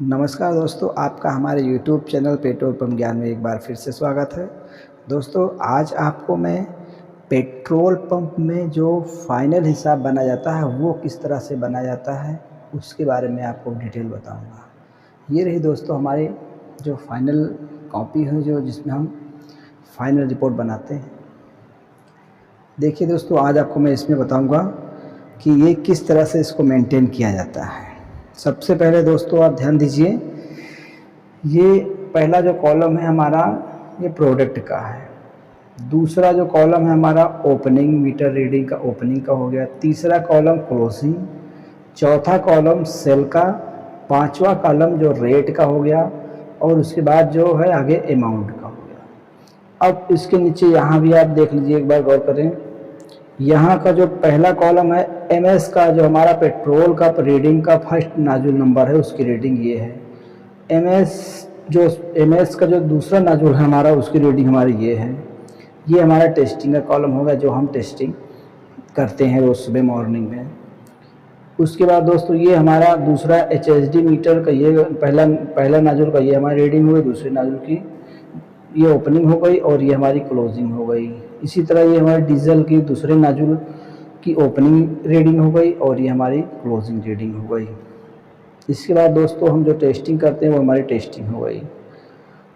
नमस्कार दोस्तों, आपका हमारे YouTube चैनल पेट्रोल पंप ज्ञान में एक बार फिर से स्वागत है। दोस्तों, आज आपको मैं पेट्रोल पंप में जो फाइनल हिसाब बना जाता है वो किस तरह से बना जाता है उसके बारे में आपको डिटेल बताऊंगा। ये रही दोस्तों हमारी जो फाइनल कॉपी है जो जिसमें हम फाइनल रिपोर्ट बनाते हैं। देखिए दोस्तों, आज आपको मैं इसमें बताऊँगा कि ये किस तरह से इसको मेंटेन किया जाता है। सबसे पहले दोस्तों आप ध्यान दीजिए, ये पहला जो कॉलम है हमारा ये प्रोडक्ट का है। दूसरा जो कॉलम है हमारा ओपनिंग, मीटर रीडिंग का ओपनिंग का हो गया। तीसरा कॉलम क्लोजिंग, चौथा कॉलम सेल का, पांचवा कॉलम जो रेट का हो गया और उसके बाद जो है आगे अमाउंट का हो गया। अब इसके नीचे यहाँ भी आप देख लीजिए, एक बार गौर करें। यहाँ का जो पहला कॉलम है एमएस का, जो हमारा पेट्रोल का रीडिंग का फर्स्ट नाजुल नंबर है उसकी रीडिंग ये है। एमएस का जो दूसरा नाजुल है हमारा उसकी रीडिंग हमारी ये है। ये हमारा टेस्टिंग का कॉलम होगा जो हम टेस्टिंग करते हैं रोज़ सुबह मॉर्निंग में। उसके बाद दोस्तों ये हमारा दूसरा एचएसडी मीटर का ये पहला नाजुल का ये हमारी रीडिंग हुई, दूसरे नाजुल की ये ओपनिंग हो गई और ये हमारी क्लोजिंग हो गई। इसी तरह ये हमारे डीजल की दूसरे नाजुल की ओपनिंग रीडिंग हो गई और ये हमारी क्लोजिंग रीडिंग हो गई। इसके बाद दोस्तों हम जो टेस्टिंग करते हैं वो हमारी टेस्टिंग हो गई।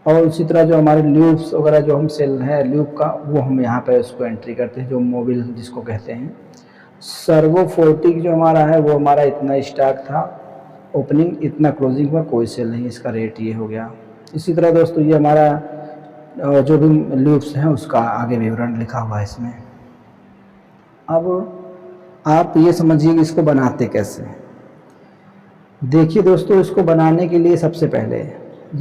और उसी तरह जो हमारे ल्यूब्स वगैरह जो हम सेल है ल्यूब का वो हम यहाँ पे उसको एंट्री करते हैं, जो मोबिल जिसको कहते हैं। सर्वो 40 जो हमारा है वो हमारा इतना स्टॉक था, ओपनिंग इतना, क्लोजिंग में कोई सेल नहीं, इसका रेट ये हो गया। इसी तरह दोस्तों ये हमारा जो भी लूप्स हैं उसका आगे विवरण लिखा हुआ है इसमें। अब आप ये समझिए कि इसको बनाते कैसे। देखिए दोस्तों, इसको बनाने के लिए सबसे पहले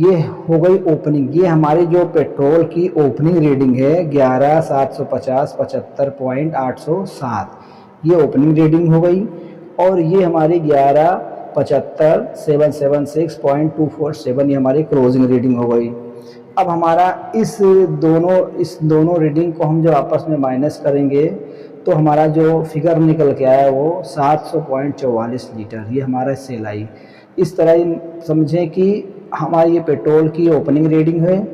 ये हो गई ओपनिंग। ये हमारी जो पेट्रोल की ओपनिंग रीडिंग है 11,750 ये ओपनिंग रीडिंग हो गई। और ये हमारी 11,75,776.247 ये हमारी क्लोजिंग रीडिंग हो गई। अब हमारा इस दोनों रीडिंग को हम जब आपस में माइनस करेंगे तो हमारा जो फिगर निकल के आया वो 700.44 लीटर ये हमारा सेल आई। इस तरह समझें कि हमारी ये पेट्रोल की ओपनिंग रीडिंग है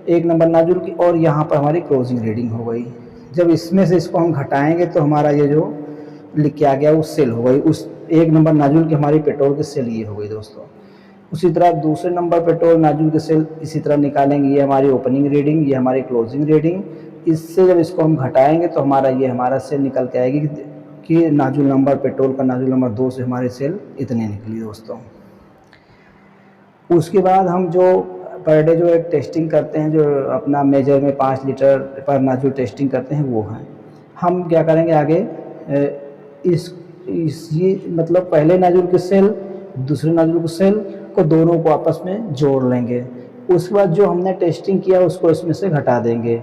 एक नंबर नाजुल की और यहाँ पर हमारी क्लोजिंग रीडिंग हो गई। जब इसमें से इसको हम घटाएंगे तो हमारा ये जो लिख के आ गया वो सेल हो गई। उस एक नंबर नाजुल की हमारी पेट्रोल की सेल ये हो गई दोस्तों। उसी तरह दूसरे नंबर पेट्रोल नाजुल के सेल इसी तरह निकालेंगे, ये हमारी ओपनिंग रीडिंग, ये हमारी क्लोजिंग रीडिंग। इससे जब इसको हम घटाएंगे तो हमारा सेल निकल के आएगी कि नाजुल नंबर पेट्रोल का नाजुल नंबर 2 से हमारे सेल इतने निकली दोस्तों। उसके बाद हम जो पर डे जो एक टेस्टिंग करते हैं, जो अपना मेजर में 5 लीटर पर नाजुल टेस्टिंग करते हैं वो है। हम क्या करेंगे आगे, ये मतलब पहले नाजुल के सेल दूसरे नाजुल के सेल को दोनों को आपस में जोड़ लेंगे। उसके बाद जो हमने टेस्टिंग किया उसको इसमें से घटा देंगे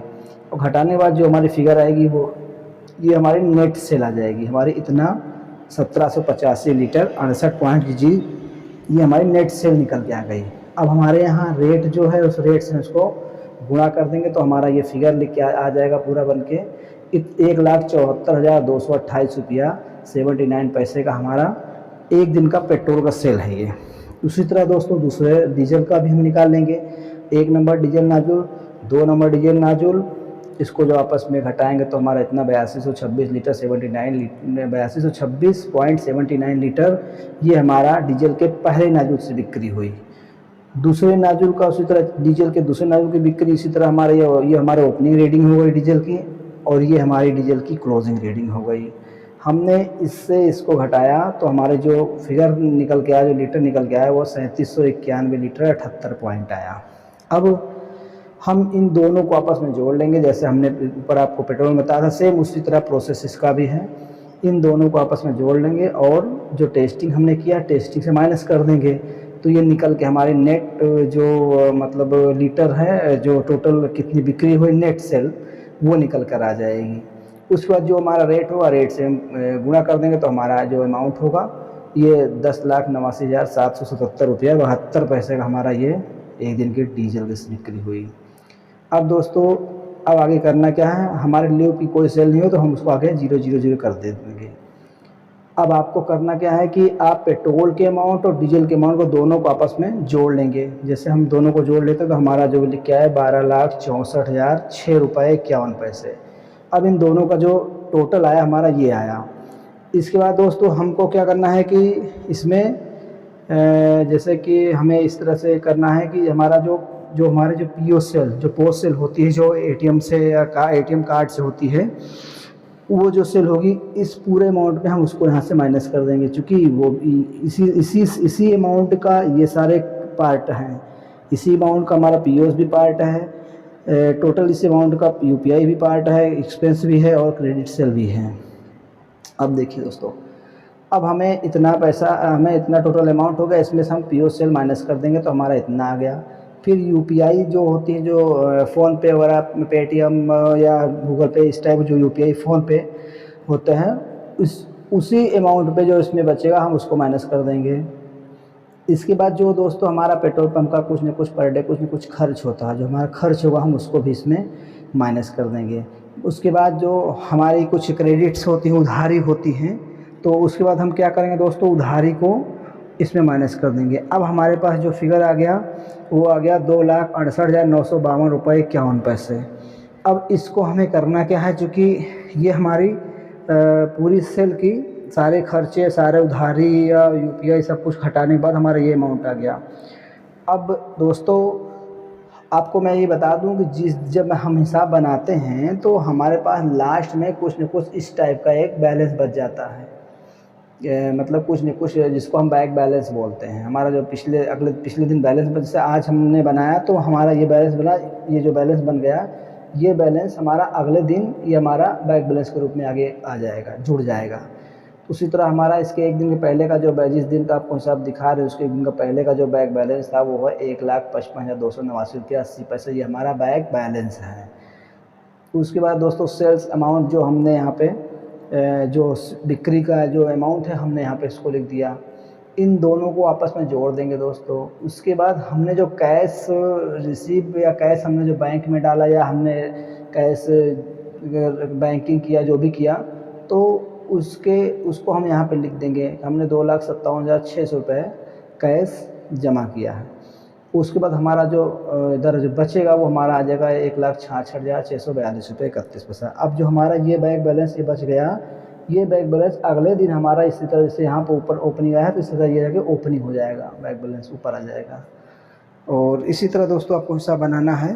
और घटाने के बाद जो हमारी फिगर आएगी वो ये हमारी नेट सेल आ जाएगी। हमारी इतना 1785 लीटर 68.जी ये हमारी नेट सेल निकल के आ गई। अब हमारे यहाँ रेट जो है उस रेट से उसको गुणा कर देंगे तो हमारा ये फिगर लिख के आ जाएगा पूरा बन के 1,74,228 रुपया 79 पैसे का हमारा एक दिन का पेट्रोल का सेल है ये। उसी तरह दोस्तों दूसरे डीजल का भी हम निकाल लेंगे। एक नंबर डीजल नाजुल, 2 नंबर डीजल नाजुल, इसको जो आपस में घटाएंगे तो हमारा इतना 8226 लीटर 8226.79 लीटर ये हमारा डीजल के पहले नाजुल से बिक्री हुई। दूसरे नाजुल का उसी तरह डीजल के दूसरे नाजुल की बिक्री इसी तरह हमारे ये हमारे ओपनिंग रीडिंग हो गई डीजल की और ये हमारी डीजल की क्लोजिंग रीडिंग हो गई। हमने इससे इसको घटाया तो हमारे जो फिगर निकल के आया, जो लीटर निकल के आया वो 3791 लीटर 78 पॉइंट आया। अब हम इन दोनों को आपस में जोड़ लेंगे, जैसे हमने ऊपर आपको पेट्रोल में बताया था सेम उसी तरह प्रोसेस इसका भी है। इन दोनों को आपस में जोड़ लेंगे और जो टेस्टिंग हमने किया टेस्टिंग से माइनस कर देंगे तो ये निकल के हमारे नेट जो मतलब लीटर है, जो टोटल कितनी बिक्री हुई नेट सेल वो निकल कर आ जाएगी। उसके बाद जो हमारा रेट होगा रेट से गुणा कर देंगे तो हमारा जो अमाउंट होगा ये 10,89,777 रुपया 72 पैसे का हमारा ये एक दिन की डीजल की बिक्री हुई। अब दोस्तों अब आगे करना क्या है, हमारे लिए की कोई सेल नहीं हो तो हम उसको आगे 000 कर दे देंगे। अब आपको करना क्या है कि आप पेट्रोल के अमाउंट और डीजल के अमाउंट को दोनों को आपस में जोड़ लेंगे। जैसे हम दोनों को जोड़ लेते हैं तो हमारा जो बिल क्या है 12,64,006 रुपये 51 पैसे। अब इन दोनों का जो टोटल आया हमारा ये आया। इसके बाद दोस्तों हमको क्या करना है कि इसमें जैसे कि हमें इस तरह से करना है कि हमारा जो हमारे जो पीओ सेल जो पोस्ट सेल होती है जो एटीएम से या एटीएम कार्ड से होती है, वो जो सेल होगी इस पूरे अमाउंट में हम उसको यहाँ से माइनस कर देंगे, क्योंकि वो इसी अमाउंट का ये सारे पार्ट हैं। इसी अमाउंट का हमारा पीओस भी पार्ट है, टोटल इस अमाउंट का यूपीआई भी पार्ट है, एक्सपेंस भी है और क्रेडिट सेल भी है। अब देखिए दोस्तों, अब हमें इतना टोटल अमाउंट हो गया, इसमें से हम पीओ सेल माइनस कर देंगे तो हमारा इतना आ गया। फिर यूपीआई जो होती है, जो फ़ोन पे वगैरह, पेटीएम या गूगल पे, इस टाइप जो यूपीआई फ़ोन पे होते हैं, उसी अमाउंट पे जो इसमें बचेगा हम उसको माइनस कर देंगे। इसके बाद जो दोस्तों हमारा पेट्रोल पंप का कुछ न कुछ पर डे कुछ न कुछ खर्च होता है, जो हमारा खर्च होगा हम उसको भी इसमें माइनस कर देंगे। उसके बाद जो हमारी कुछ क्रेडिट्स होती हैं, उधारी होती हैं, तो उसके बाद हम क्या करेंगे दोस्तों, उधारी को इसमें माइनस कर देंगे। अब हमारे पास जो फिगर आ गया वो आ गया 2,68,952 रुपये 51 पैसे। अब इसको हमें करना क्या है, चूँकि ये हमारी पूरी सेल की सारे खर्चे, सारे उधारी या यूपीआई सब कुछ हटाने के बाद हमारा ये अमाउंट आ गया। अब दोस्तों आपको मैं ये बता दूं कि जब हम हिसाब बनाते हैं तो हमारे पास लास्ट में कुछ न कुछ इस टाइप का एक बैलेंस बच जाता है, मतलब कुछ न कुछ जिसको हम बैक बैलेंस बोलते हैं। हमारा जो पिछले दिन बैलेंस, जैसे आज हमने बनाया तो हमारा ये बैलेंस बना, ये जो बैलेंस बन गया, ये बैलेंस हमारा अगले दिन ये हमारा बैक बैलेंस के रूप में आगे आ जाएगा, जुड़ जाएगा। उसी तरह हमारा इसके एक दिन के पहले का जो जिस दिन का आपको हिसाब दिखा रहे हैं उसके एक दिन का पहले का जो बैक बैलेंस था वो है 1,55,289 रुपये 80 पैसे। ये हमारा बैक बैलेंस है। उसके बाद दोस्तों सेल्स अमाउंट जो हमने यहाँ पे जो बिक्री का जो अमाउंट है हमने यहाँ पे इसको लिख दिया। इन दोनों को आपस में जोड़ देंगे दोस्तों। उसके बाद हमने जो कैश रिसीव या कैश हमने जो बैंक में डाला या हमने कैश बैंकिंग किया, जो भी किया, तो उसको हम यहाँ पे लिख देंगे। हमने 2,57,600 रुपये कैश जमा किया है। उसके बाद हमारा जो इधर जो बचेगा वो हमारा आ जाएगा 1,66,642 रुपये 31 पैसा। अब जो हमारा ये बैक बैलेंस ये बच गया, ये बैक बैलेंस अगले दिन हमारा इसी तरह से यहाँ पर ऊपर ओपनिंग आया तो इसी तरह ये जाके ओपनिंग हो जाएगा, बैक बैलेंस ऊपर आ जाएगा। और इसी तरह दोस्तों आपको हिसाब बनाना है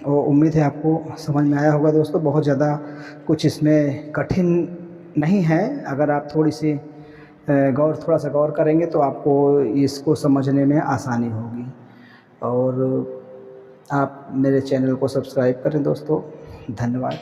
और उम्मीद है आपको समझ में आया होगा दोस्तों। बहुत ज़्यादा कुछ इसमें कठिन नहीं है, अगर आप थोड़ा सा गौर करेंगे तो आपको इसको समझने में आसानी होगी। और आप मेरे चैनल को सब्सक्राइब करें दोस्तों। धन्यवाद।